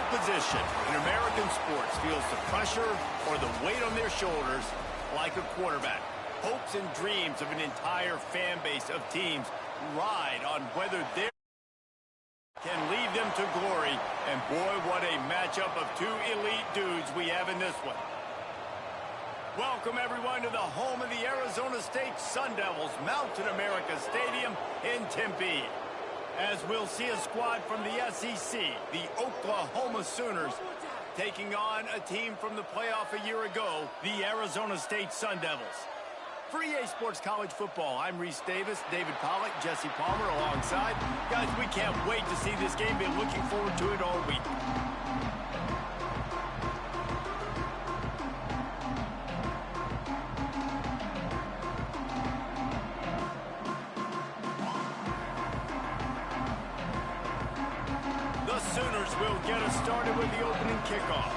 position in American sports feels the pressure or the weight on their shoulders like a quarterback. Hopes and dreams of an entire fan base of teams ride on whether they can lead them to glory. And boy, what a matchup of two elite dudes we have in this one. Welcome, everyone, to the home of the Arizona State Sun Devils, Mountain America Stadium in Tempe. As we'll see a squad from the SEC, the Oklahoma Sooners, taking on a team from the playoff a year ago, the Arizona State Sun Devils. For EA Sports College Football, I'm Reese Davis, David Pollack, Jesse Palmer alongside. Guys, we can't wait to see this game. Been looking forward to it all week. The Sooners will get us started with the opening kickoff.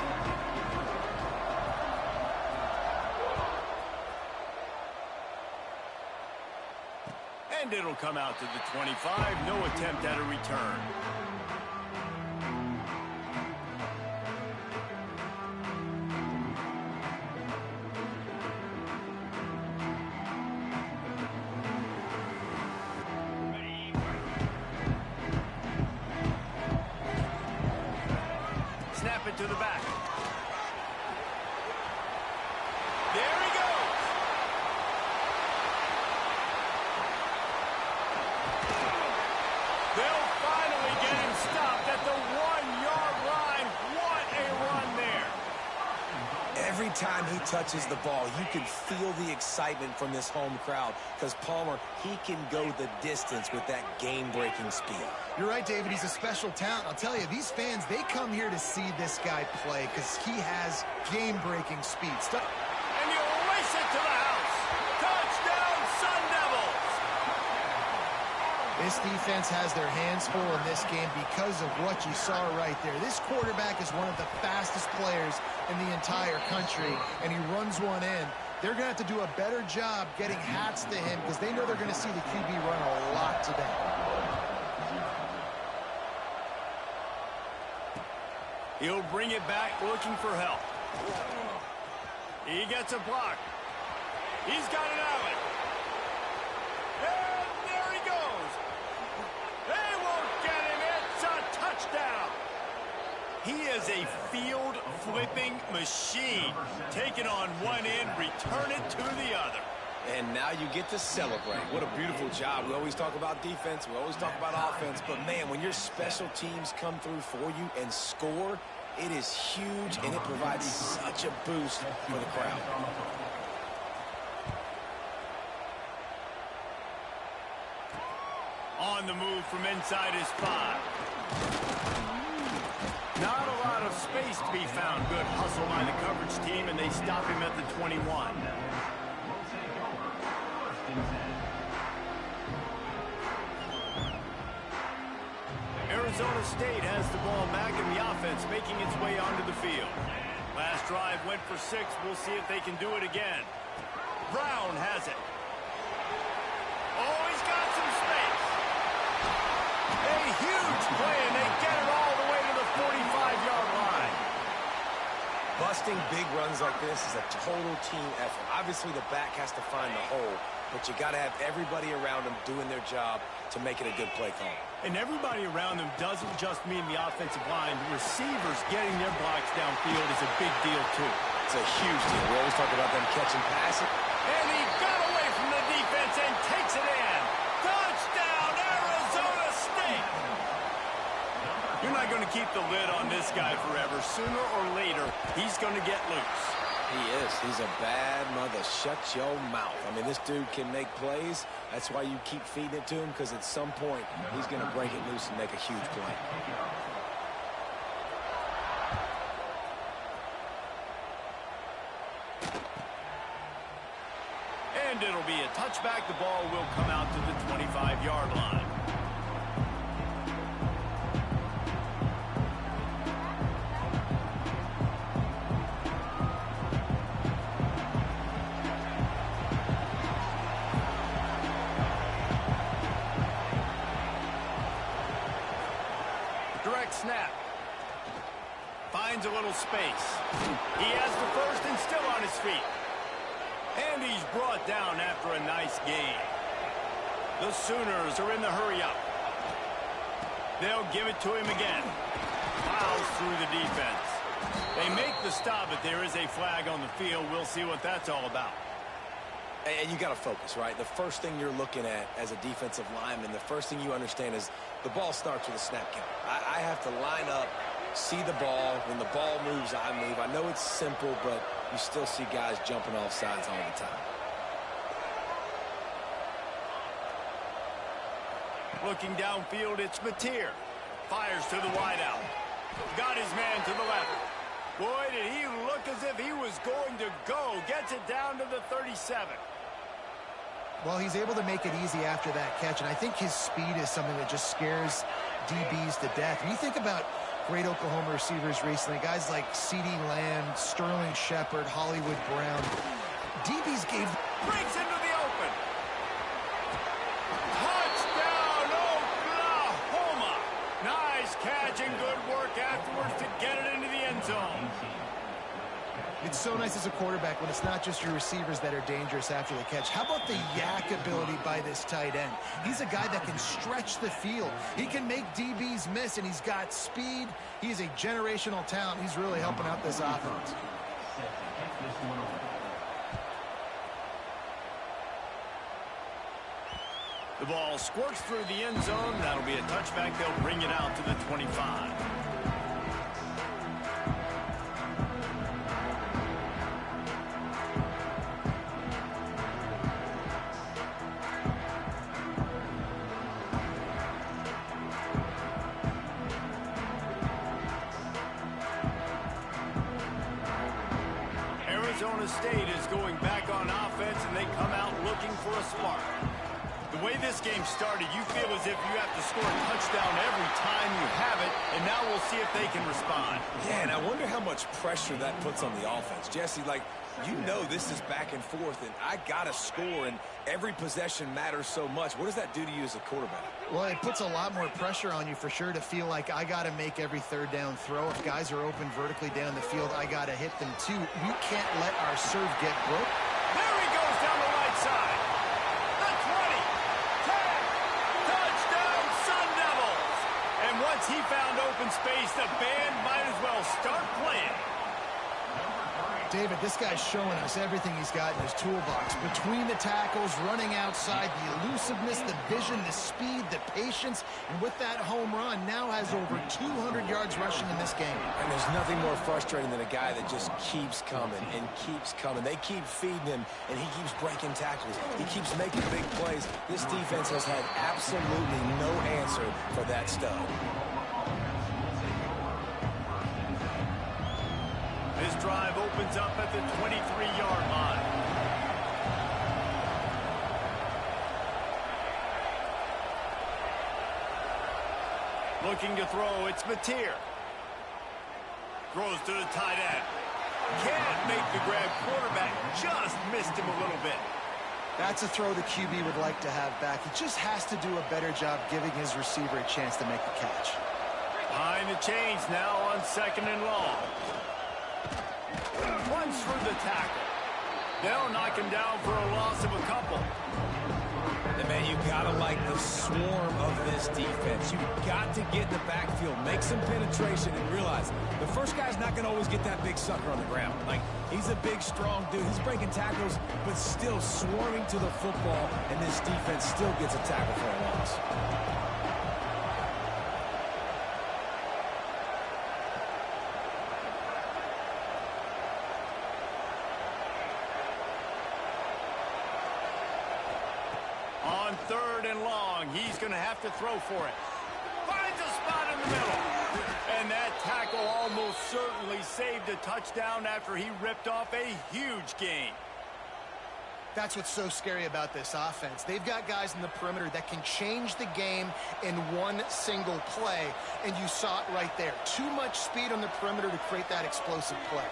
And it'll come out to the 25. No attempt at a return. Snap it to the back. There he goes. They'll finally get him stopped at the 1-yard line. What a run there. Every time he touches the ball, you can feel the excitement from this home crowd because Palmer, he can go the distance with that game-breaking speed. You're right, David. He's a special talent. I'll tell you, these fans, they come here to see this guy play because he has game-breaking speed. And you race it to the house. Touchdown, Sun Devils. This defense has their hands full in this game because of what you saw right there. This quarterback is one of the fastest players in the entire country, and he runs one in. They're going to have to do a better job getting hats to him because they know they're going to see the QB run a lot today. He'll bring it back looking for help. He gets a block. He's got an alley. And there he goes. They won't get him. It's a touchdown. He is a field-flipping machine. Take it on one end, return it to the other. And now you get to celebrate. What a beautiful job. We always talk about defense. We always talk about offense. But, man, when your special teams come through for you and score, it is huge, and it provides such a boost for the crowd. On the move from inside his 5. Not a lot of space to be found. Good hustle by the coverage team, and they stop him at the 21. Arizona State has the ball back in the offense, making its way onto the field. Last drive went for 6. We'll see if they can do it again. Brown has it. Oh, he's got some space. A huge play, and they get it all the way to the 45-yard line. Busting big runs like this is a total team effort. Obviously, the back has to find the hole, but you got to have everybody around them doing their job to make it a good play call. And everybody around them doesn't just mean the offensive line. The receivers getting their blocks downfield is a big deal, too. It's a huge deal. We always talk about them catching passes. And he got away from the defense and takes it in. Touchdown, Arizona State! You're not going to keep the lid on this guy forever. Sooner or later, he's going to get loose. He is. He's a bad mother. Shut your mouth. I mean, this dude can make plays. That's why you keep feeding it to him, because at some point, he's going to break it loose and make a huge play. And it'll be a touchback. The ball will come out to the 25-yard line. Direct snap. little space. He has the first and still on his feet. And he's brought down after a nice gain. The Sooners are in the hurry-up. They'll give it to him again. Plows through the defense. They make the stop, but there is a flag on the field. We'll see what that's all about. And you got to focus, right? The first thing you're looking at as a defensive lineman, the first thing you understand is the ball starts with a snap count. I have to line up, see the ball. When the ball moves, I move. I know it's simple, but you still see guys jumping off sides all the time. Looking downfield, it's Mateer. Fires to the wideout. Got his man to the left. Boy, did he look as if he was going to go. Gets it down to the 37. Well, he's able to make it easy after that catch, and I think his speed is something that just scares DBs to death. When you think about great Oklahoma receivers recently, guys like CeeDee Lamb, Sterling Shepard, Hollywood Brown, DBs gave... Breaks into the open. Touchdown, Oklahoma. Nice catch and good work afterwards to get it into the end zone. It's so nice as a quarterback when it's not just your receivers that are dangerous after the catch. How about the yak ability by this tight end? He's a guy that can stretch the field. He can make DBs miss, and he's got speed. He's a generational talent. He's really helping out this offense. The ball squirts through the end zone. That'll be a touchback. They'll bring it out to the 25. Arizona State is going back on offense, and they come out looking for a spark. The way this game started, you feel as if you have to score a touchdown every time you have it, and now we'll see if they can respond. Yeah, and I wonder how much pressure that puts on the offense. Jesse, like, you know this is back and forth, and I got to score, and every possession matters so much. What does that do to you as a quarterback? Well, it puts a lot more pressure on you for sure to feel like I got to make every third down throw. If guys are open vertically down the field, I got to hit them too. We can't let our serve get broke. There he goes down the right side. The 20, 10, touchdown Sun Devils. And once he found open space, the band might as well start playing. David, this guy's showing us everything he's got in his toolbox. Between the tackles, running outside, the elusiveness, the vision, the speed, the patience, and with that home run, now has over 200 yards rushing in this game. And there's nothing more frustrating than a guy that just keeps coming and keeps coming. They keep feeding him, and he keeps breaking tackles. He keeps making big plays. This defense has had absolutely no answer for that stud. This drive opens up at the 23-yard line. Looking to throw, it's Mateer. Throws to the tight end. Can't make the grab. Quarterback just missed him a little bit. That's a throw the QB would like to have back. He just has to do a better job giving his receiver a chance to make the catch. Behind the chains now on 2nd and long. Runs for the tackle. They'll knock him down for a loss of a couple. And man, you gotta like the swarm of this defense. You've got to get in the backfield, make some penetration, and realize the first guy's not gonna always get that big sucker on the ground. Like, he's a big, strong dude. He's breaking tackles, but still swarming to the football, and this defense still gets a tackle for a loss. On 3rd and long, he's going to have to throw for it. Finds a spot in the middle. And that tackle almost certainly saved a touchdown after he ripped off a huge gain. That's what's so scary about this offense. They've got guys in the perimeter that can change the game in one single play, and you saw it right there. Too much speed on the perimeter to create that explosive play.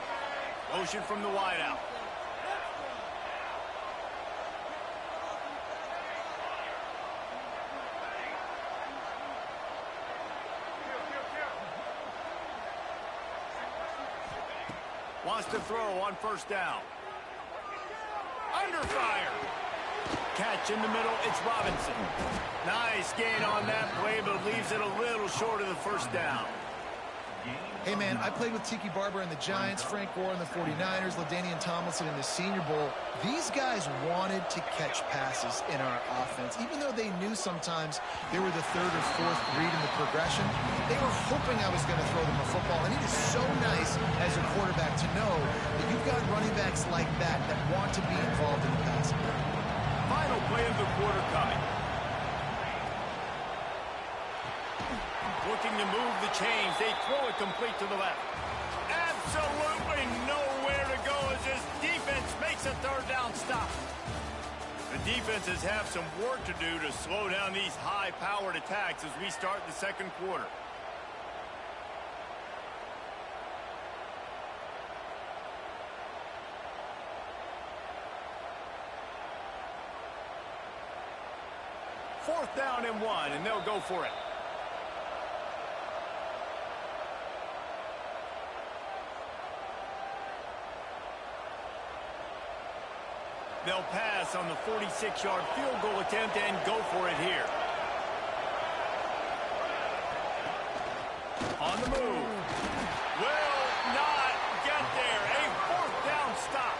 Motion from the wideout. Wants to throw on first down. Under fire. Catch in the middle, it's Robinson. Nice gain on that play, but leaves it a little short of the first down. Hey, man, I played with Tiki Barber and the Giants, Frank Gore and the 49ers, LaDainian Tomlinson in the Senior Bowl. These guys wanted to catch passes in our offense. Even though they knew sometimes they were the third or fourth read in the progression, they were hoping I was going to throw them a football. And it is so nice as a quarterback to know that you've got running backs like that that want to be involved in the passing game. Final play of the quarter coming. Looking to move the chains. They throw it complete to the left. Absolutely nowhere to go as this defense makes a third down stop. The defenses have some work to do to slow down these high-powered attacks as we start the second quarter. Fourth down and 1, and they'll go for it. They'll pass on the 46-yard field goal attempt and go for it here. On the move. Will not get there. A fourth down stop.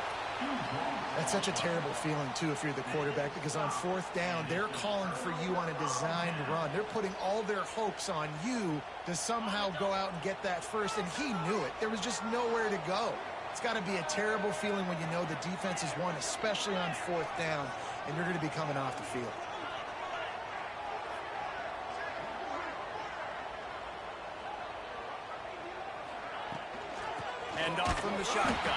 That's such a terrible feeling, too, if you're the quarterback, because on fourth down, they're calling for you on a designed run. They're putting all their hopes on you to somehow go out and get that first, and he knew it. There was just nowhere to go. It's got to be a terrible feeling when you know the defense has won, especially on fourth down, and you're going to be coming off the field. Hand off from the shotgun.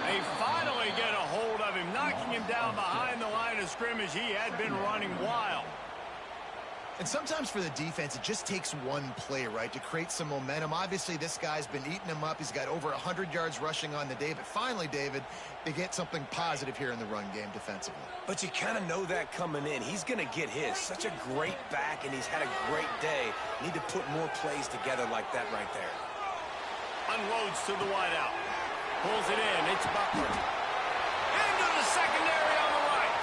They finally get a hold of him, knocking him down behind the line of scrimmage. He had been running wild. And sometimes for the defense, it just takes one play, right, to create some momentum. Obviously, this guy's been eating him up. He's got over 100 yards rushing on the day. But finally, David, they get something positive here in the run game defensively. But you kind of know that coming in. He's going to get his. Such a great back, and he's had a great day. Need to put more plays together like that right there. Unloads to the wideout. Pulls it in. It's Butler. Into the secondary on the right.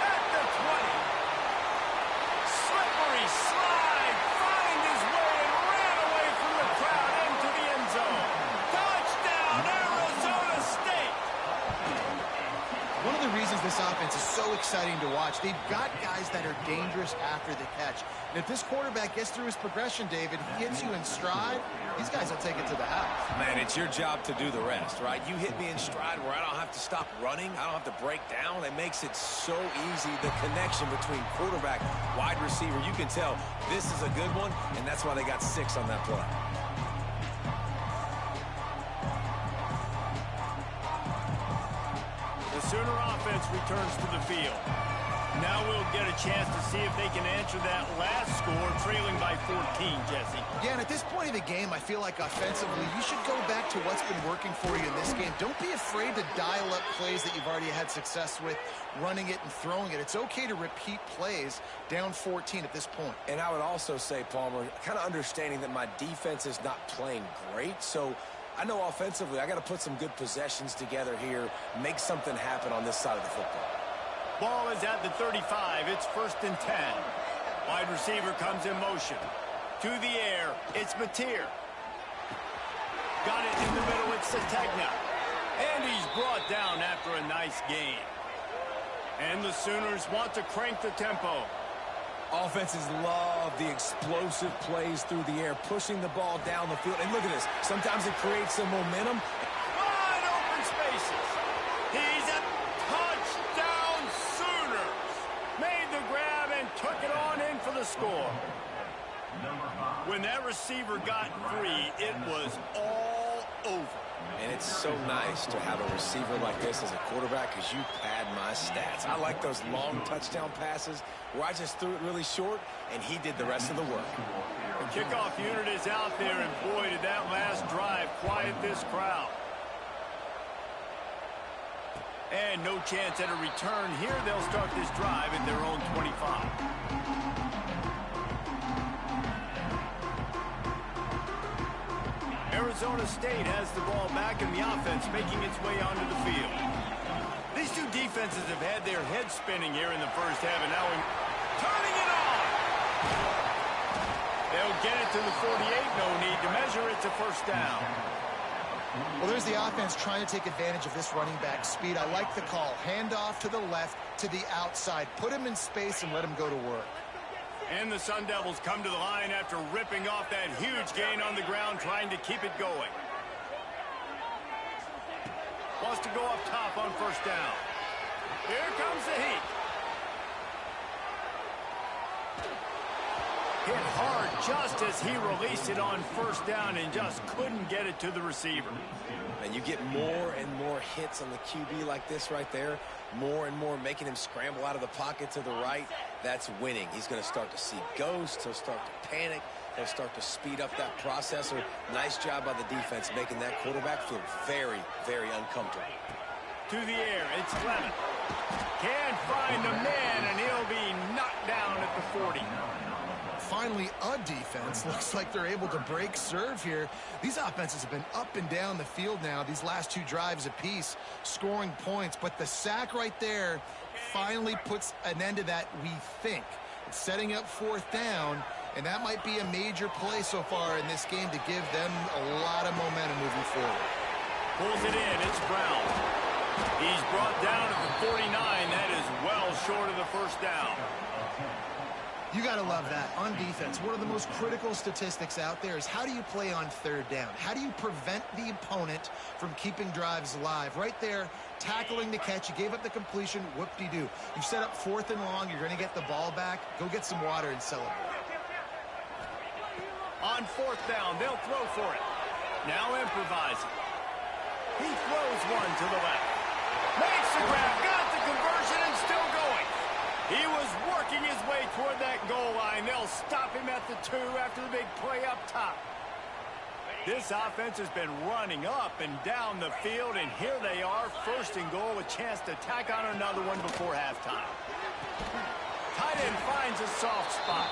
At the 20. Slippery slide. Find his way and ran away from the crowd into the end zone. Touchdown, Arizona State. One of the reasons this offense is so exciting to watch, they've got guys that are dangerous after the catch. And if this quarterback gets through his progression, David, he hits you in stride, these guys will take it to the house. Man, it's your job to do the rest, right? You hit me in stride where I don't have to stop running. I don't have to break down. It makes it so easy, the connection between quarterback, wide receiver. You can tell this is a good one, and that's why they got 6 on that play. The Sooner offense returns to the field. Now we'll get a chance to see if they can answer that last score, trailing by 14, Jesse. Yeah, and at this point of the game, I feel like offensively, you should go back to what's been working for you in this game. Don't be afraid to dial up plays that you've already had success with, running it and throwing it. It's okay to repeat plays down 14 at this point. And I would also say, Palmer, kind of understanding that my defense is not playing great, so I know offensively I got to put some good possessions together here, make something happen on this side of the football. Ball is at the 35. It's 1st and 10. Wide receiver comes in motion. To the air, it's Mateer. Got it in the middle, it's Sategna. And he's brought down after a nice gain. And the Sooners want to crank the tempo. Offenses love the explosive plays through the air, pushing the ball down the field. And look at this. Sometimes it creates some momentum. Wide open spaces. He's a touchdown Sooners. Made the grab and took it on in for the score. When that receiver got free, it was all over. And it's so nice to have a receiver like this as a quarterback because you pad my stats. I like those long touchdown passes where I just threw it really short and he did the rest of the work. The kickoff unit is out there, and boy, did that last drive quiet this crowd. And no chance at a return here. They'll start this drive at their own 25. Arizona State has the ball back and the offense making its way onto the field. These two defenses have had their heads spinning here in the first half, and now turning it on. They'll get it to the 48. No need to measure. It's a first down. Well, there's the offense trying to take advantage of this running back speed. I like the call. Hand off to the left, to the outside. Put him in space and let him go to work. And the Sun Devils come to the line after ripping off that huge gain on the ground, trying to keep it going. Wants to go up top on first down. Here comes the heat. Hit hard just as he released it on first down and just couldn't get it to the receiver. And you get more and more hits on the QB like this right there. More and more making him scramble out of the pocket to the right. That's winning. He's going to start to see ghosts. He'll start to panic. He'll start to speed up that processor. Nice job by the defense making that quarterback feel very, very uncomfortable. To the air, it's Clement. Can't find a man, and he'll be knocked down at the 40. Finally, a defense. Looks like they're able to break serve here. These offenses have been up and down the field now, these last two drives apiece, scoring points. But the sack right there finally puts an end to that, we think. It's setting up fourth down, and that might be a major play so far in this game to give them a lot of momentum moving forward. Pulls it in. It's Brown. He's brought down at the 49. That is well short of the first down. You got to love that. On defense, one of the most critical statistics out there is how do you play on third down? How do you prevent the opponent from keeping drives alive? Right there, tackling the catch. You gave up the completion. Whoop-de-doo. You set up fourth and long. You're going to get the ball back. Go get some water and celebrate. On fourth down, they'll throw for it. Now improvising. He throws one to the left. Makes the grab. Got the conversion and still going. He was working his way toward that goal line. They'll stop him at the 2 after the big play up top. This offense has been running up and down the field, and here they are, first and goal, a chance to tack on another one before halftime. Tight end finds a soft spot.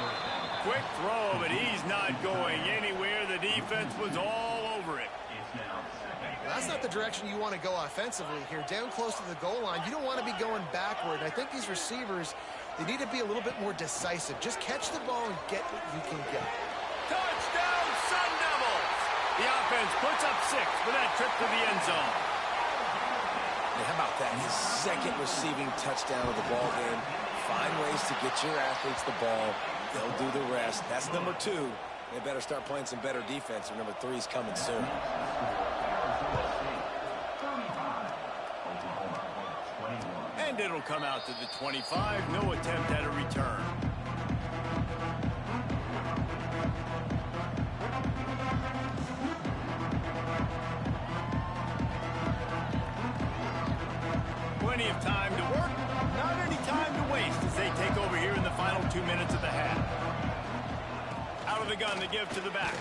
Quick throw, but he's not going anywhere. The defense was all over it. That's not the direction you want to go offensively here. Down close to the goal line, you don't want to be going backward. I think these receivers, they need to be a little bit more decisive. Just catch the ball and get what you can get. Touchdown, Sun Devils! The offense puts up 6 for that trip to the end zone. And how about that? His second receiving touchdown of the ball game. Find ways to get your athletes the ball. They'll do the rest. That's number 2. They better start playing some better defense, or number 3 is coming soon. And it'll come out to the 25. No attempt at a return. Plenty of time to work. Not any time to waste as they take over here in the final 2 minutes of the half. Out of the gun, the give to the back.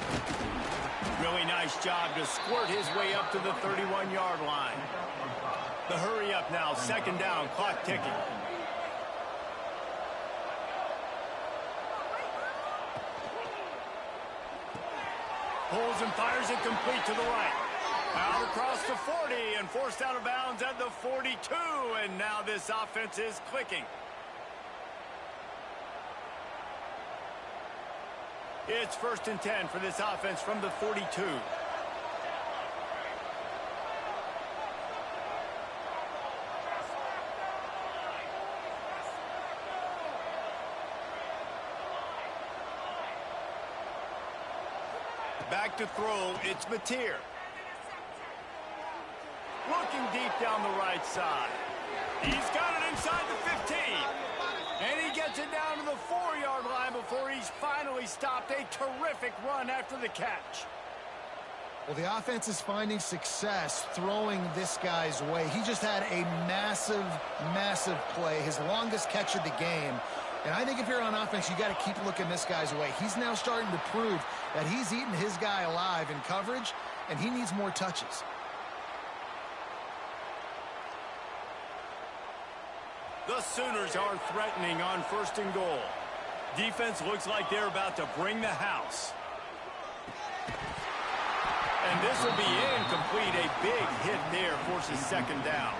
Really nice job to squirt his way up to the 31-yard line. The hurry up now, second down, clock ticking. Pulls and fires it complete to the right. Out across the 40 and forced out of bounds at the 42. And now this offense is clicking. It's 1st and 10 for this offense from the 42. Back to throw, it's Mateer. Looking deep down the right side. He's got it inside the 15. And he gets it down to the 4-yard line before he's finally stopped. A terrific run after the catch. Well, the offense is finding success throwing this guy's way. He just had a massive, massive play, his longest catch of the game. And I think if you're on offense, you got to keep looking this guy's way. He's now starting to prove that he's eating his guy alive in coverage, and he needs more touches. The Sooners are threatening on 1st and goal. Defense looks like they're about to bring the house. And this will be incomplete. A big hit there forces second down.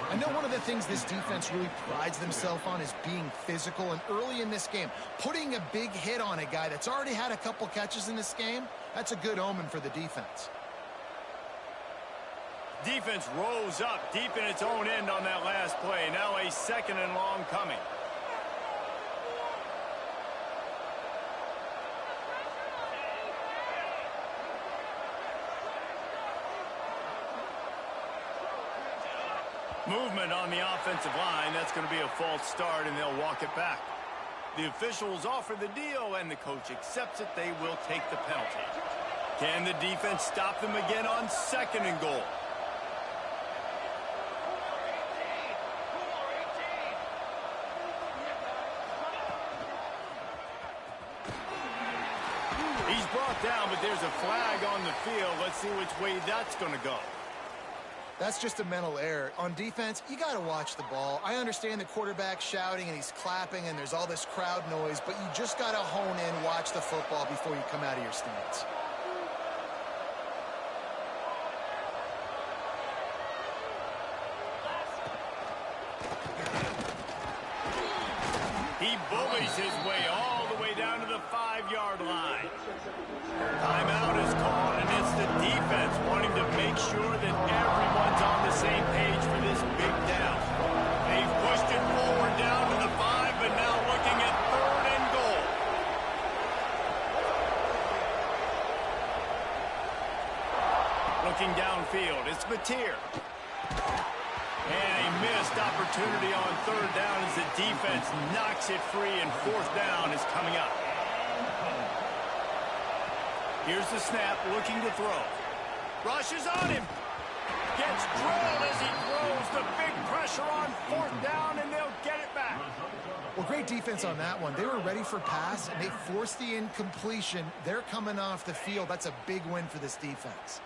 I know one of the things this defense really prides themselves on is being physical, and early in this game, putting a big hit on a guy that's already had a couple catches in this game, that's a good omen for the defense. Defense rose up deep in its own end on that last play. Now a second and long coming. Movement on the offensive line. That's going to be a false start, and they'll walk it back. The officials offer the deal, and the coach accepts it. They will take the penalty. Can the defense stop them again on second and goal? He's brought down, but there's a flag on the field. Let's see which way that's going to go. That's just a mental error. On defense, you got to watch the ball. I understand the quarterback shouting and he's clapping and there's all this crowd noise, but you just got to hone in, watch the football before you come out of your stance. He bullies his way all the way down to the 5-yard line. Timeout is called, and it's the defense wanting to make sure that everyone's on the same page for this big down. They've pushed it forward down to the 5, but now looking at third and goal. Looking downfield, it's Mateer. And a missed opportunity on third down as the defense knocks it free, and fourth down is coming up. Here's the snap, looking to throw. Rushes on him. Gets drilled as he throws. The big pressure on fourth down, and they'll get it back. Well, great defense on that one. They were ready for pass, and they forced the incompletion. They're coming off the field. That's a big win for this defense.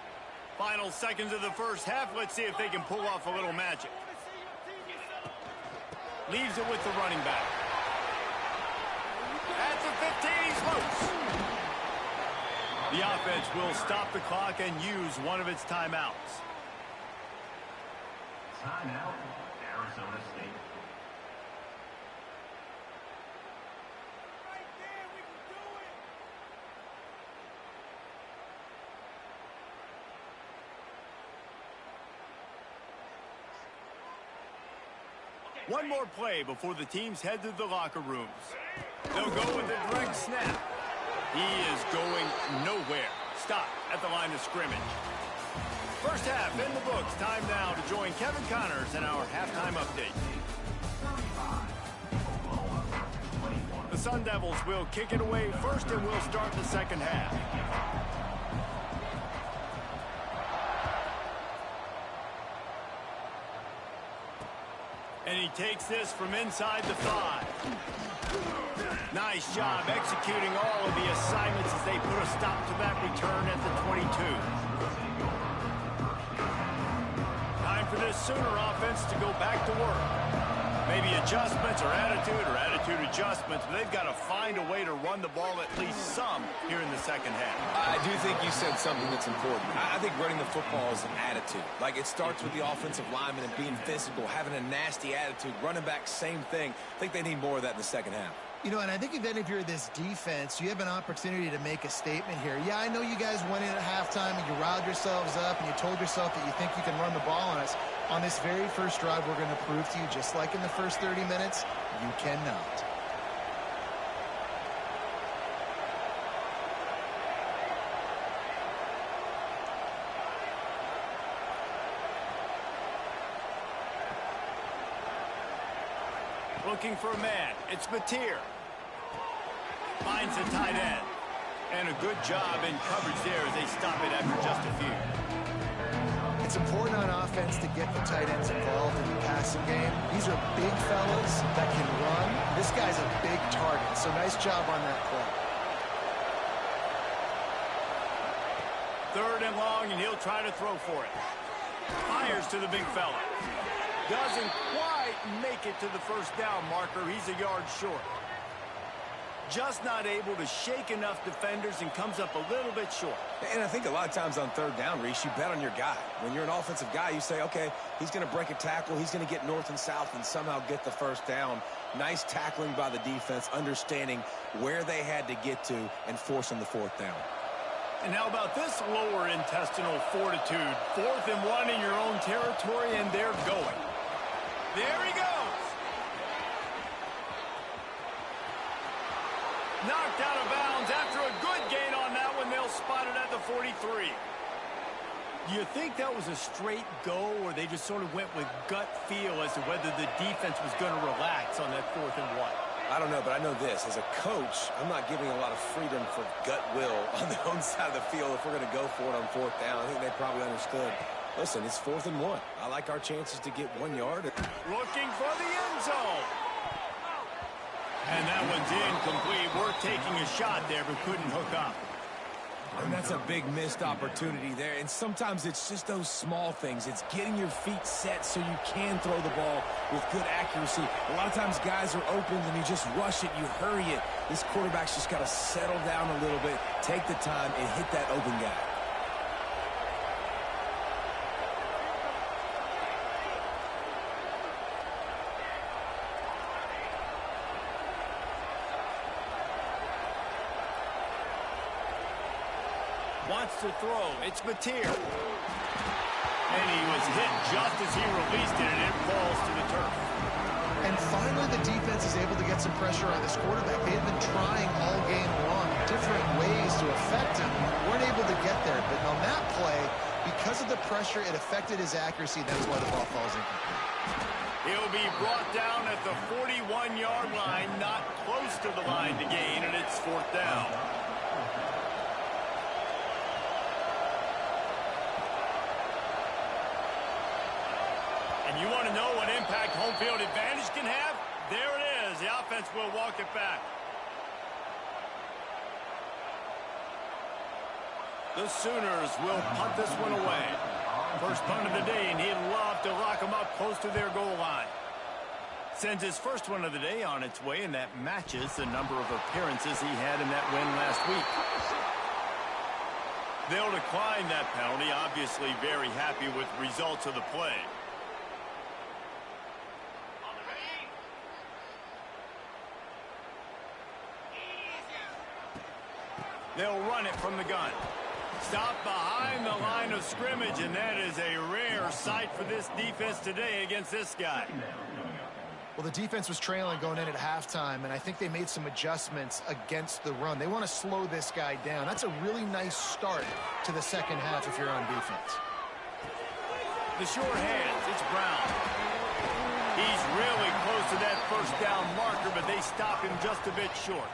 Final seconds of the first half. Let's see if they can pull off a little magic. Leaves it with the running back. At the 15, he's loose. The offense will stop the clock and use one of its timeouts. Timeout, Arizona State. One more play before the teams head to the locker rooms. They'll go with a direct snap. He is going nowhere. Stop at the line of scrimmage. First half in the books. Time now to join Kevin Connors in our halftime update. The Sun Devils will kick it away first, and we'll start the second half. And he takes this from inside the 5. Nice job executing all of the assignments as they put a stop to that return at the 22. Time for this Sooner offense to go back to work. Maybe adjustments or attitude adjustments, but they've got to find a way to run the ball at least some here in the second half. I do think you said something that's important. I think running the football is an attitude. Like, it starts with the offensive lineman and being physical, having a nasty attitude. Running back, same thing. I think they need more of that in the second half. You know, and I think even if you're this defense, you have an opportunity to make a statement here. Yeah, I know you guys went in at halftime and you riled yourselves up and you told yourself that you think you can run the ball on us. On this very first drive, we're going to prove to you, just like in the first 30 minutes, you cannot. Looking for a man. It's Mateer. Finds the tight end. And a good job in coverage there as they stop it after just a few. It's important on offense to get the tight ends involved in the passing game. These are big fellas that can run. This guy's a big target, so nice job on that play. Third and long, and he'll try to throw for it. Fires to the big fella. Doesn't quite make it to the first down marker. He's a yard short. Just not able to shake enough defenders and comes up a little bit short. And I think a lot of times on third down, Reese, you bet on your guy. When you're an offensive guy, you say, okay, he's going to break a tackle. He's going to get north and south and somehow get the first down. Nice tackling by the defense, understanding where they had to get to and forcing the fourth down. And how about this lower intestinal fortitude? 4th and 1 in your own territory, and they're going. There he goes. Knocked out of bounds after a good gain on that one. They'll spot it at the 43. Do you think that was a straight go, or they just sort of went with gut feel as to whether the defense was going to relax on that 4th and 1? I don't know, but I know this. As a coach, I'm not giving a lot of freedom for gut will on their own side of the field if we're going to go for it on 4th down. I think they probably understood. Listen, it's 4th and 1. I like our chances to get 1 yard. Looking for the end zone. And that one's incomplete. Worth taking a shot there, but couldn't hook up. And that's a big missed opportunity there. And sometimes it's just those small things. It's getting your feet set so you can throw the ball with good accuracy. A lot of times guys are open and you just rush it, you hurry it. This quarterback's just got to settle down a little bit, take the time, and hit that open guy. Wants to throw. It's Mateer. And he was hit just as he released it, and it falls to the turf. And finally, the defense is able to get some pressure on this quarterback. They had been trying all game long, different ways to affect him. Weren't able to get there. But on that play, because of the pressure, it affected his accuracy. That's why the ball falls incomplete. He'll be brought down at the 41-yard line, not close to the line to gain, and it's 4th down. And you want to know what impact home field advantage can have? There it is. The offense will walk it back. The Sooners will punt this one away. First punt of the day, and he'd love to lock them up close to their goal line. Sends his first one of the day on its way, and that matches the number of appearances he had in that win last week. They'll decline that penalty, obviously very happy with results of the play. They'll run it from the gun. Stop behind the line of scrimmage, and that is a rare sight for this defense today against this guy. Well, the defense was trailing going in at halftime, and I think they made some adjustments against the run. They want to slow this guy down. That's a really nice start to the second half if you're on defense. The short hands, it's Brown. He's really close to that first down marker, but they stop him just a bit short.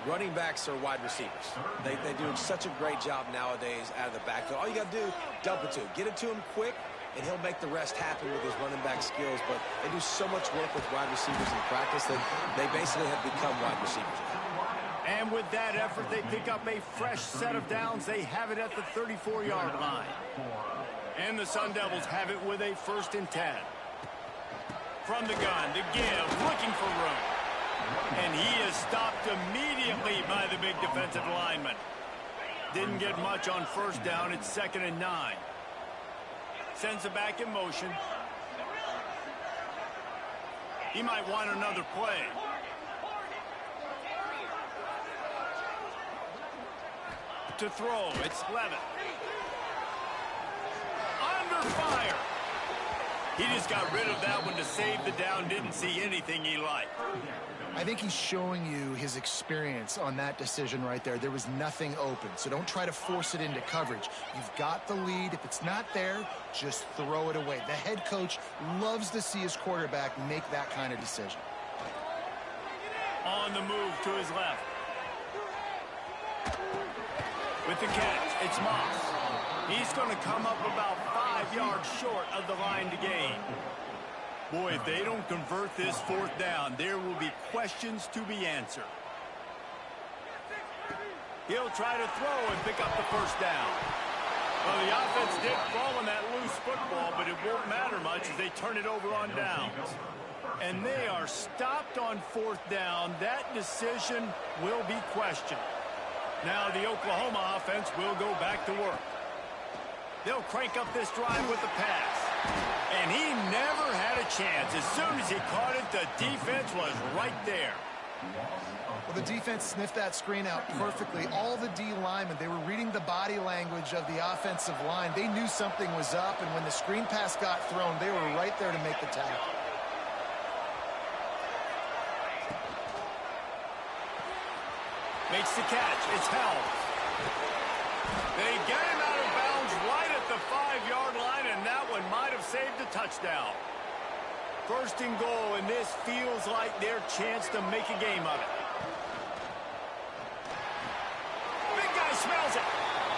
Running backs are wide receivers. They do such a great job nowadays out of the backfield. All you got to do, dump it to him. Get it to him quick, and he'll make the rest happen with his running back skills. But they do so much work with wide receivers in practice that they basically have become wide receivers. And with that effort, they pick up a fresh set of downs. They have it at the 34-yard line. And the Sun Devils have it with a 1st and 10. From the gun, the give, looking for room. And he is stopped immediately by the big defensive lineman. Didn't get much on first down. It's 2nd and 9. Sends it back in motion. He might want another play. To throw, it's Levitt. Under fire. He just got rid of that one to save the down. Didn't see anything he liked. I think he's showing you his experience on that decision right there. There was nothing open, so don't try to force it into coverage. You've got the lead. If it's not there, just throw it away. The head coach loves to see his quarterback make that kind of decision. On the move to his left. With the catch, it's Moss. He's going to come up about 5 yards short of the line to gain. Boy, if they don't convert this 4th down, there will be questions to be answered. He'll try to throw and pick up the first down. Well, the offense did fall on that loose football, but it won't matter much as they turn it over on downs. And they are stopped on fourth down. That decision will be questioned. Now the Oklahoma offense will go back to work. They'll crank up this drive with the pass. And he never had a chance. As soon as he caught it, the defense was right there. Well, the defense sniffed that screen out perfectly. All the D linemen, they were reading the body language of the offensive line. They knew something was up, and when the screen pass got thrown, they were right there to make the tackle. Makes the catch. It's held. They get him out of bounds right at the 5-yard line, and that one might have saved a touchdown. First and goal, and this feels like their chance to make a game of it. Big guy smells it.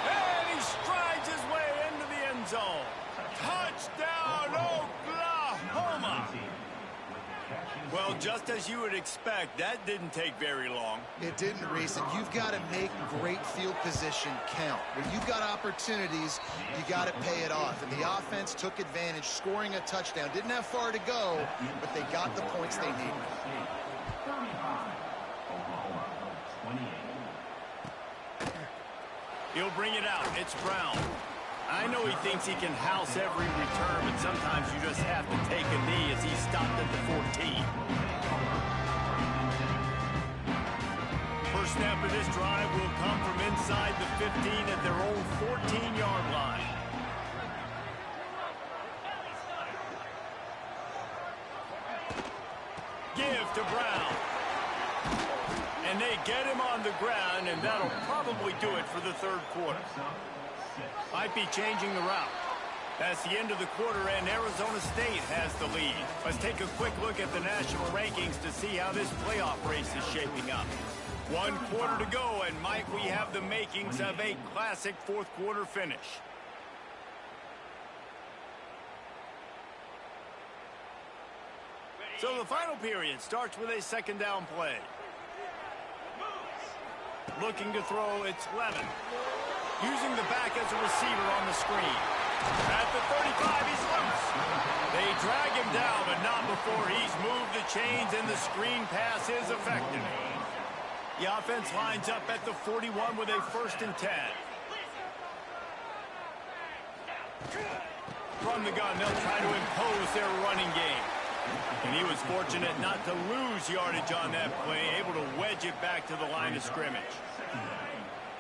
And he strides his way into the end zone. Touchdown, Oklahoma! Well, just as you would expect, that didn't take very long. It didn't, Reese, and you've got to make great field position count. When you've got opportunities, you got to pay it off. And the offense took advantage, scoring a touchdown. Didn't have far to go, but they got the points they needed. He'll bring it out. It's Brown. I know he thinks he can house every return, but sometimes you just have to take a knee as he stopped at the 14. First snap of this drive will come from inside the 15 at their own 14-yard line. Give to Brown. And they get him on the ground, and that'll probably do it for the third quarter. Might be changing the route. That's the end of the quarter, and Arizona State has the lead. Let's take a quick look at the national rankings to see how this playoff race is shaping up. 1 quarter to go, and might we have the makings of a classic fourth quarter finish. So the final period starts with a second down play. Looking to throw, it's Levin. Using the back as a receiver on the screen. At the 35, he's loose. They drag him down, but not before he's moved the chains, and the screen pass is effective. The offense lines up at the 41 with a 1st and 10. From the gun, they'll try to impose their running game. And he was fortunate not to lose yardage on that play, able to wedge it back to the line of scrimmage.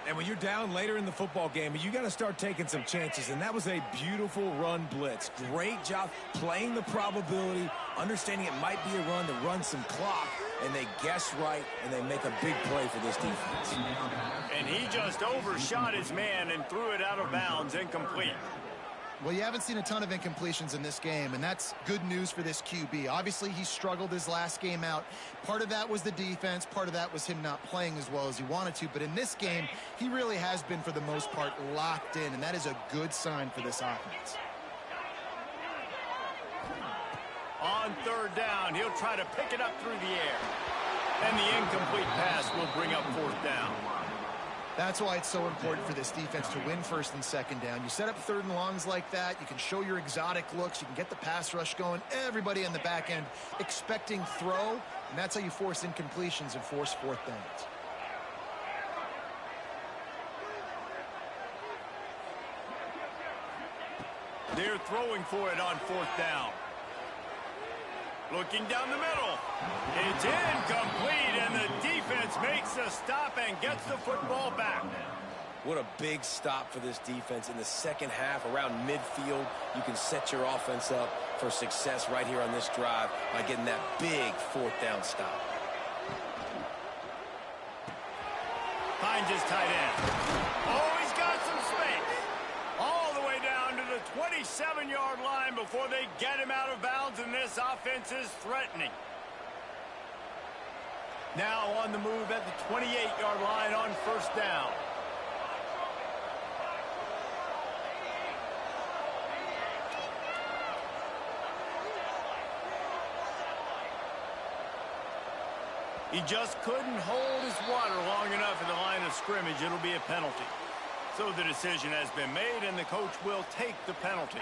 And when you're down later in the football game, you got to start taking some chances, and that was a beautiful run blitz. Great job playing the probability, understanding it might be a run to run some clock, and they guess right, and they make a big play for this defense. And he just overshot his man and threw it out of bounds, incomplete. Well, you haven't seen a ton of incompletions in this game, and that's good news for this QB. Obviously, he struggled his last game out. Part of that was the defense. Part of that was him not playing as well as he wanted to. But in this game, he really has been, for the most part, locked in, and that is a good sign for this offense. On third down, he'll try to pick it up through the air. And the incomplete pass will bring up 4th down. That's why it's so important for this defense to win 1st and 2nd down. You set up 3rd and longs like that. You can show your exotic looks. You can get the pass rush going. Everybody in the back end expecting throw, and that's how you force incompletions and force 4th downs. They're throwing for it on 4th down. Looking down the middle. It's incomplete, and the defense makes the stop and gets the football back. What a big stop for this defense. In the second half, around midfield, you can set your offense up for success right here on this drive by getting that big 4th down stop. Finds his tight end. Oh, he's got some space. All the way down to the 27-yard line before they get him out of bounds, and this offense is threatening. Now on the move at the 28-yard line on 1st down. He just couldn't hold his water long enough at the line of scrimmage. It'll be a penalty. So the decision has been made, and the coach will take the penalty.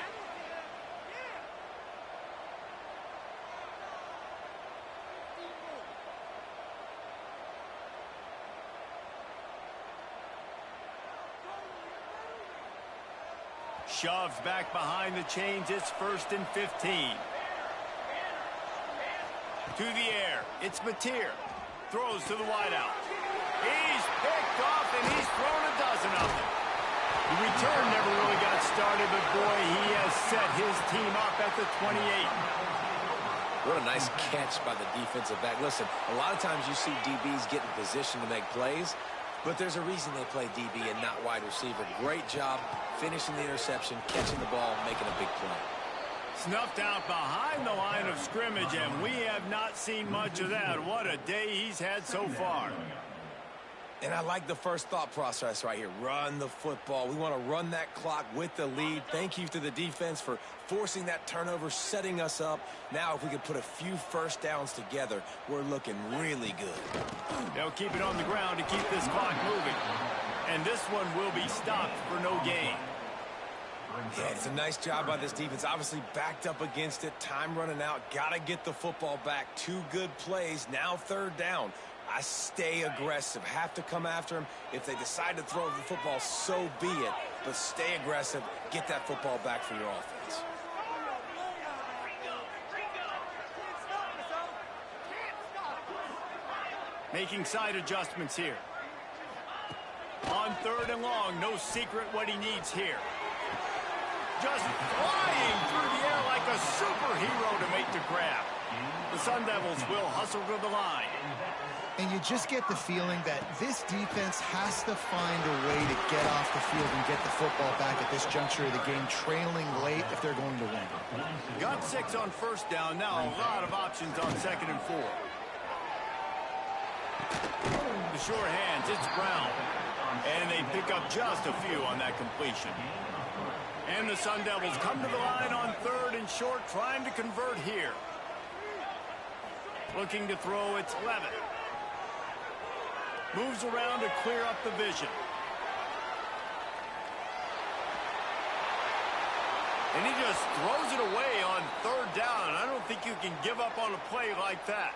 shoves back behind the chains. It's 1st and 15. To the air. It's Mateer. Throws to the wideout. He's picked off, and he's thrown a dozen of them. The return never really got started, but boy, he has set his team up at the 28. What a nice catch by the defensive back. Listen, a lot of times you see DBs get in position to make plays, but there's a reason they play DB and not wide receiver. Great job finishing the interception, catching the ball, making a big play. Snuffed out behind the line of scrimmage, and we have not seen much of that. What a day he's had so far. And I like the first thought process right here. Run the football. We want to run that clock with the lead. Thank you to the defense for forcing that turnover, setting us up. Now, if we could put a few first downs together, we're looking really good. They'll keep it on the ground to keep this clock moving. And this one will be stopped for no gain. Yeah, it's a nice job by this defense. Obviously backed up against it. Time running out. Got to get the football back. 2 good plays. Now 3rd down. I stay aggressive. Have to come after him. If they decide to throw the football, so be it. But stay aggressive. Get that football back for your offense. Making side adjustments here. On 3rd and long, no secret what he needs here. Just flying through the air like a superhero to make the grab. The Sun Devils will hustle to the line. And you just get the feeling that this defense has to find a way to get off the field and get the football back at this juncture of the game, trailing late if they're going to win. Got 6 on 1st down. Now a lot of options on 2nd and 4. The sure hands, it's Brown. And they pick up just a few on that completion. And the Sun Devils come to the line on 3rd and short, trying to convert here. Looking to throw, it's Levitt. Moves around to clear up the vision. And he just throws it away on 3rd down. I don't think you can give up on a play like that.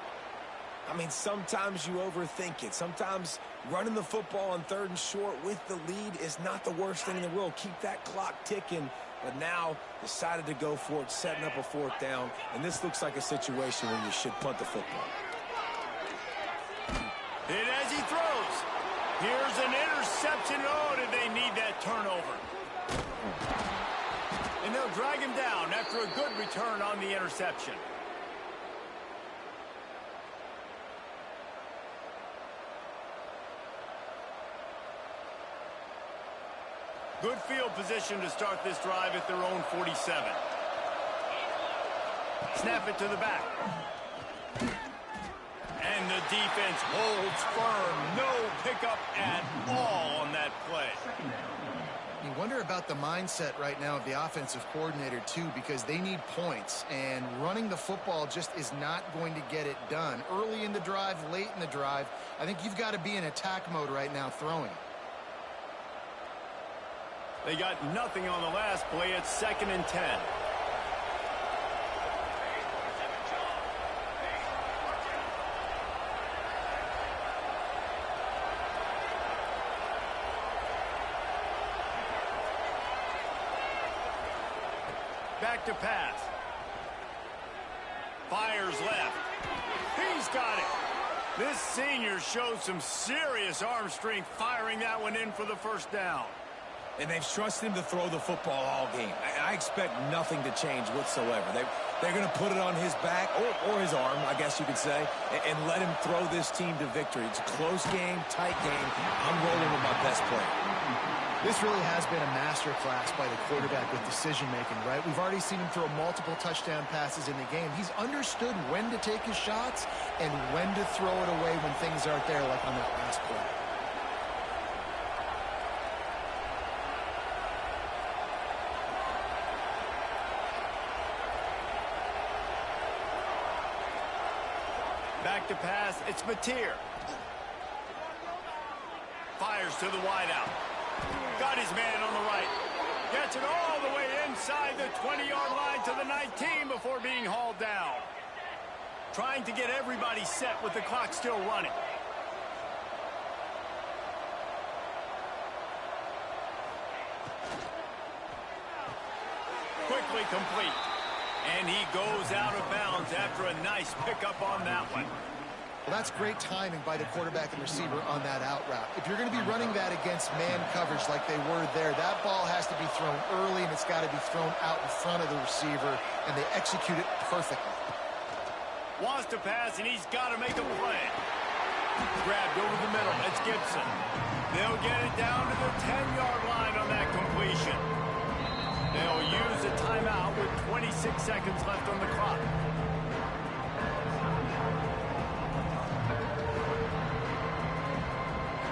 I mean, sometimes you overthink it. Sometimes running the football on 3rd and short with the lead is not the worst thing in the world. Keep that clock ticking. But now decided to go for it, setting up a 4th down. And this looks like a situation where you should punt the football. And as he throws, here's an interception. Oh, did they need that turnover? And they'll drag him down after a good return on the interception. Good field position to start this drive at their own 47. Snap it to the back. And the defense holds firm. No pickup at all on that play. You wonder about the mindset right now of the offensive coordinator, too, because they need points. And running the football just is not going to get it done. Early in the drive, late in the drive, I think you've got to be in attack mode right now throwing. They got nothing on the last play. It's 2nd and 10. Back to pass. Fires left. He's got it. This senior shows some serious arm strength firing that one in for the 1st down. And they've trusted him to throw the football all game. I expect nothing to change whatsoever. They're going to put it on his back, or his arm, I guess you could say, and let him throw this team to victory. It's a close game, tight game. I'm rolling with my best player. This really has been a masterclass by the quarterback with decision-making, right? We've already seen him throw multiple touchdown passes in the game. He's understood when to take his shots and when to throw it away when things aren't there, like on that last play. Back to pass, it's Mateer. Fires to the wideout. Got his man on the right. Gets it all the way inside the 20-yard line to the 19 before being hauled down. Trying to get everybody set with the clock still running. perfectly complete. And he goes out of bounds after a nice pickup on that one. Well, that's great timing by the quarterback and receiver on that out route. If you're going to be running that against man coverage like they were there, that ball has to be thrown early, and it's got to be thrown out in front of the receiver, and they execute it perfectly. Wants to pass, and he's got to make a play. Grabbed over the middle. It's Gibson. They'll get it down to the 10-yard line on that completion. They'll use a timeout with 26 seconds left on the clock.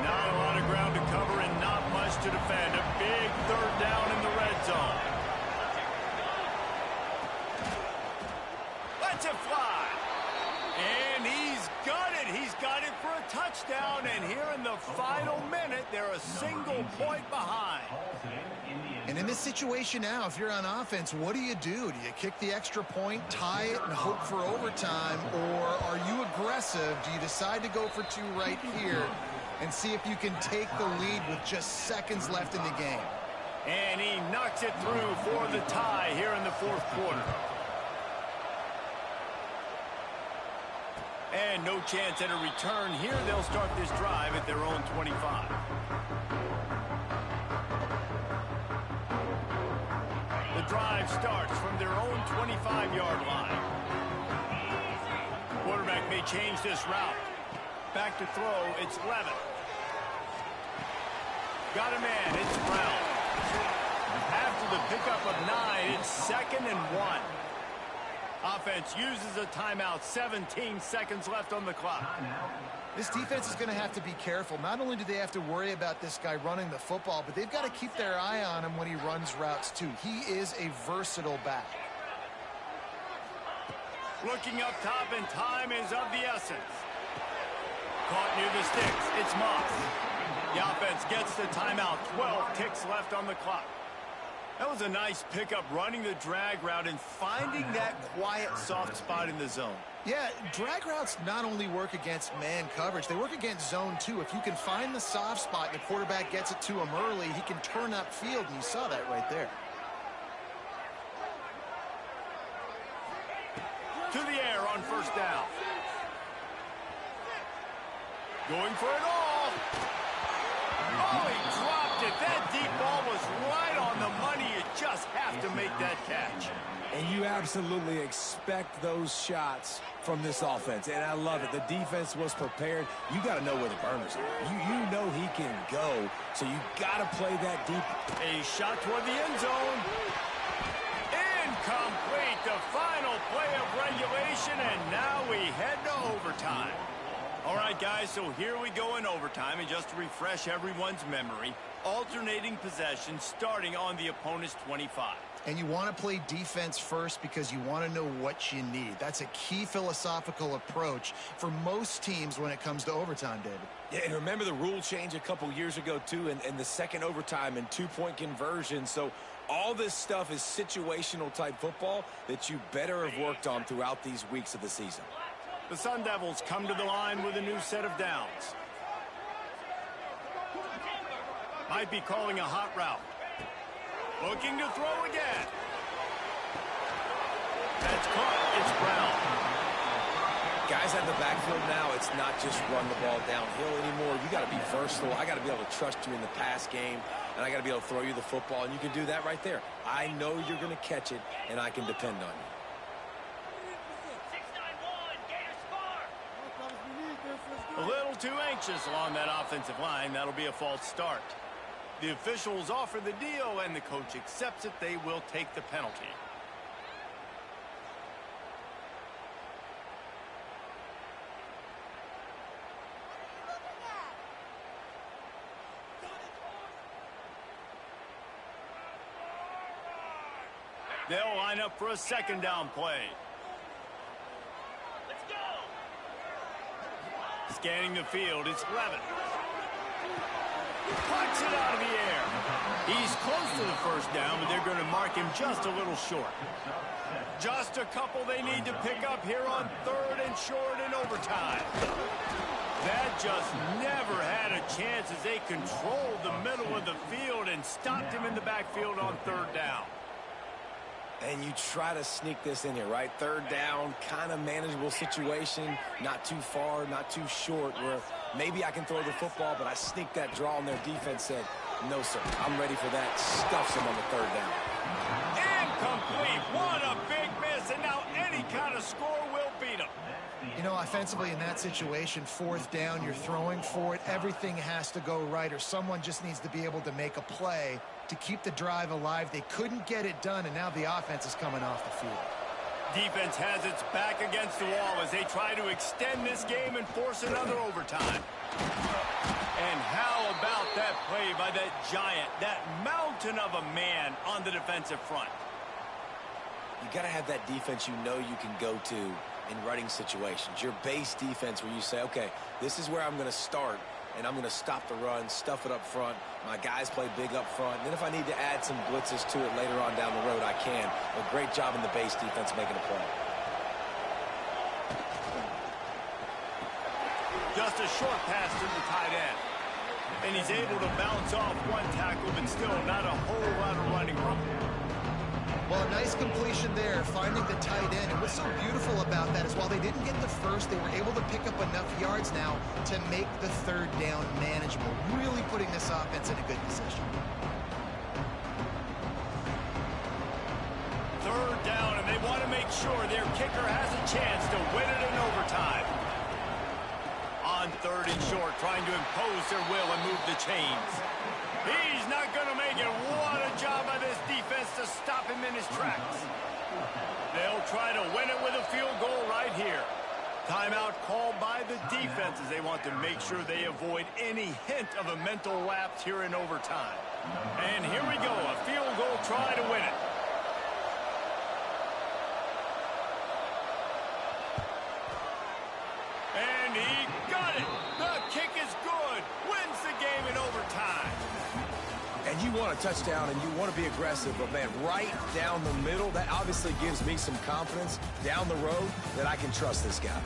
Not a lot of ground to cover and not much to defend. A big third down in the red zone. Lets it fly. And he's got it. He's got it for a touchdown. And here in the final minute, they're a single point behind. And in this situation now, if you're on offense, what do? Do you kick the extra point, tie it, and hope for overtime? Or are you aggressive? Do you decide to go for two right here and see if you can take the lead with just seconds left in the game? And he knocks it through for the tie here in the fourth quarter. And no chance at a return here. They'll start this drive at their own 25. The drive starts from their own 25-yard line. Quarterback may change this route. Back to throw, it's Levin. Got a man, it's Brown. After the pickup of 9, it's 2nd and 1. Offense uses a timeout, 17 seconds left on the clock. This defense is going to have to be careful. Not only do they have to worry about this guy running the football, but they've got to keep their eye on him when he runs routes too. He is a versatile back. Looking up top, and time is of the essence. Caught near the sticks, it's Moss. The offense gets the timeout, 12 ticks left on the clock. That was a nice pickup, running the drag route and finding that quiet, soft spot in the zone. Yeah, drag routes not only work against man coverage, they work against zone too. If you can find the soft spot and the quarterback gets it to him early, he can turn upfield, and you saw that right there. To the air on first down. Going for it all. Oh, he dropped it. That deep ball was right on the money. You just have to make that catch. And you absolutely expect those shots from this offense, and I love it. The defense was prepared. You got to know where the burners are. You know he can go, so you got to play that deep. A shot toward the end zone. Incomplete. The final play of regulation, and now we head to overtime. All right, guys, so here we go in overtime, and just to refresh everyone's memory, alternating possession starting on the opponent's 25. And you want to play defense first because you want to know what you need. That's a key philosophical approach for most teams when it comes to overtime, David. Yeah, and remember the rule change a couple years ago, too, and the second overtime and two-point conversion. So all this stuff is situational-type football that you better have worked on throughout these weeks of the season. The Sun Devils come to the line with a new set of downs. Might be calling a hot route. Looking to throw again. That's caught. It's Brown. Guys at the backfield now, it's not just run the ball downhill anymore. You got to be versatile. I got to be able to trust you in the pass game, and I got to be able to throw you the football, and you can do that right there. I know you're going to catch it, and I can depend on you. A little too anxious along that offensive line. That'll be a false start. The officials offer the deal, and the coach accepts it. They will take the penalty. They'll line up for a second down play. Let's go. Scanning the field, it's Levin. Puts it out of the air. He's close to the first down, but they're going to mark him just a little short. Just a couple they need to pick up here on third and short in overtime. That just never had a chance as they controlled the middle of the field and stopped him in the backfield on third down. And you try to sneak this in here, right? Third down, kind of manageable situation, not too far, not too short, where maybe I can throw the football, but I sneak that draw, and their defense said, no, sir, I'm ready for that. Stuffs them on the third down. Incomplete. What a big miss, and now any kind of score will beat them. You know, offensively in that situation, fourth down, you're throwing for it. Everything has to go right, or someone just needs to be able to make a play to keep the drive alive. They couldn't get it done, and now the offense is coming off the field. Defense has its back against the wall as they try to extend this game and force another overtime. And how about that play by that giant, that mountain of a man on the defensive front? You got to have that defense you know you can go to in running situations. Your base defense where you say, okay, this is where I'm going to start, and I'm going to stop the run, stuff it up front. My guys play big up front. And then if I need to add some blitzes to it later on down the road, I can. A great job in the base defense making a play. Just a short pass to the tight end. And he's able to bounce off one tackle, but still not a whole lot of running room. Well, a nice completion there, finding the tight end. And what's so beautiful about that is while they didn't get the first, they were able to pick up enough yards now to make the third down manageable, really putting this offense in a good position. Third down, and they want to make sure their kicker has a chance to win it in overtime. On third and short, trying to impose their will and move the chains. He's not going to make it. What a job by this defense to stop him in his tracks. They'll try to win it with a field goal right here. Timeout called by the defense as they want to make sure they avoid any hint of a mental lapse here in overtime. And here we go, a field goal try to win it. And he got it. The kick is good. Wins the game in overtime. And you want a touchdown and you want to be aggressive, but man, right down the middle, that obviously gives me some confidence down the road that I can trust this guy.